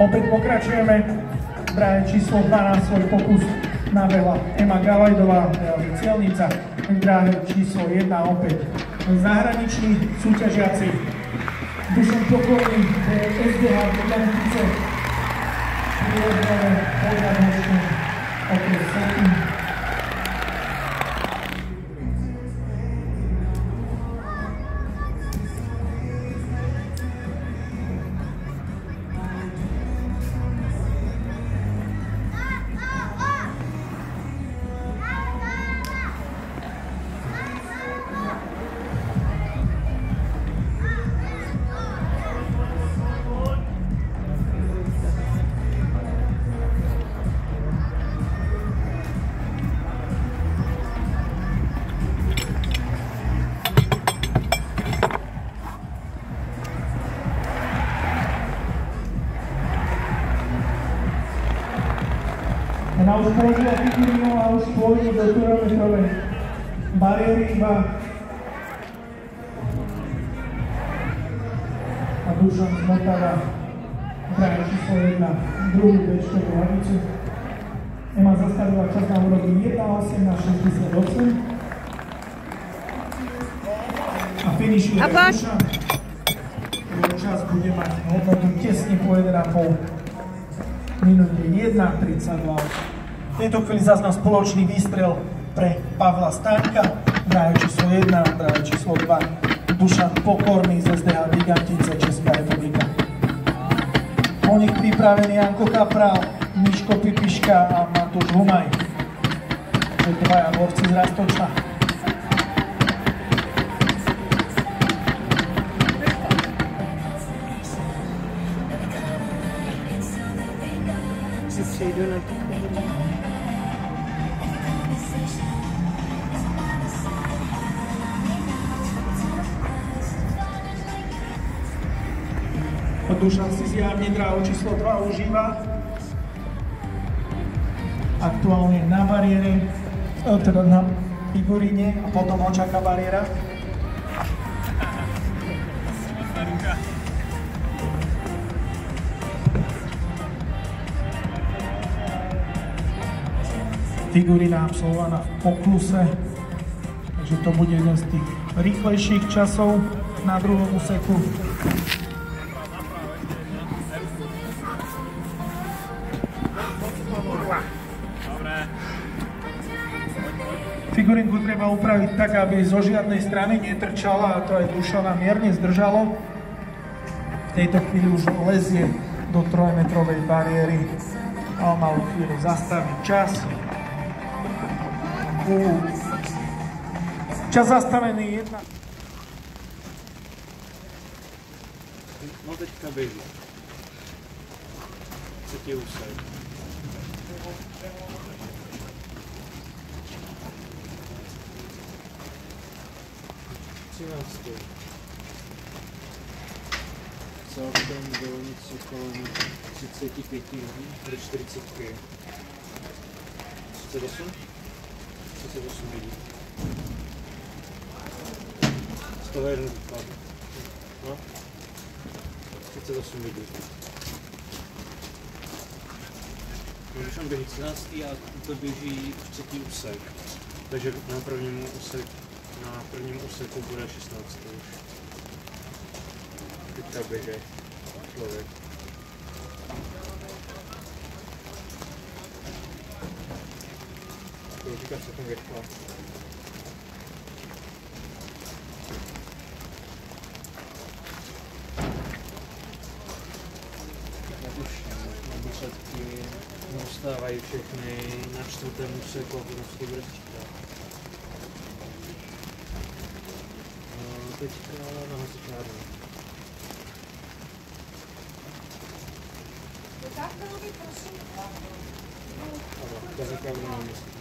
Opäť pokračujeme. Dráhe číslo 12 svoj pokus nabehla Ema Galajdová, cieľnica. Dráhe číslo 1 opäť zahraniční súťažiaci. Dušan Pokorný, SDH Podľanice, prírodové Podľanočné, okres Setín. Ona už položila figurinu a už pôjde do kilometrovej bariéry iba. A Dušan zmotáva dráhe číslo 1 druhú bečkovú hranicu. Ema zastavila čas na úrovni 1:18:68. A finišuje Dušan. Jeho čas bude mať hodnotu tesne po 1,5 minúte 1:32. V tejto chvíli zaznal spoločný výstrel pre Pavla Staňka, dráhe číslo 1, dráhe číslo 2, Dušan Pokorný z SDH Gigantice, Česká republika. Po nich pripravený Janko Kapral, Miško Pipiška a Matúš Humaj. To je dvaja borci z Roztoča. Přejdu na to. Dušan si zjavne dráhu číslo 2 užíva. Aktuálne na bariére, teda na figuríne a potom ho čaká bariéra. Figurína absolvovaná v pokluse, takže to bude jeden z tých rýchlejších časov na druhom úseku. Figurinku treba upraviť tak, aby zo žiadnej strany netrčala a to aj Dušana mierne zdržalo. V tejto chvíli už lezie do 3-metrovej bariéry a malú chvíľu zastaviť čas. Čas zastavený 1. No teďka běží. Třetí úsek. Celkem dolnici kolem 35 do 45. 38? 38 lidí. Z toho jeden vypadl. No. 38 lidí. Dušan běží 13. a to běží v třetí úsek. Takže na prvním úseku bude 16. už. Teďka běží člověk. Říká se to rychle. Jak už výsledky dostávají všechny na 4. úseku a potom se to bude sčítat. Teďka nahoře čárnu. Tak bylo by prosím. Ano, to říkám na místě.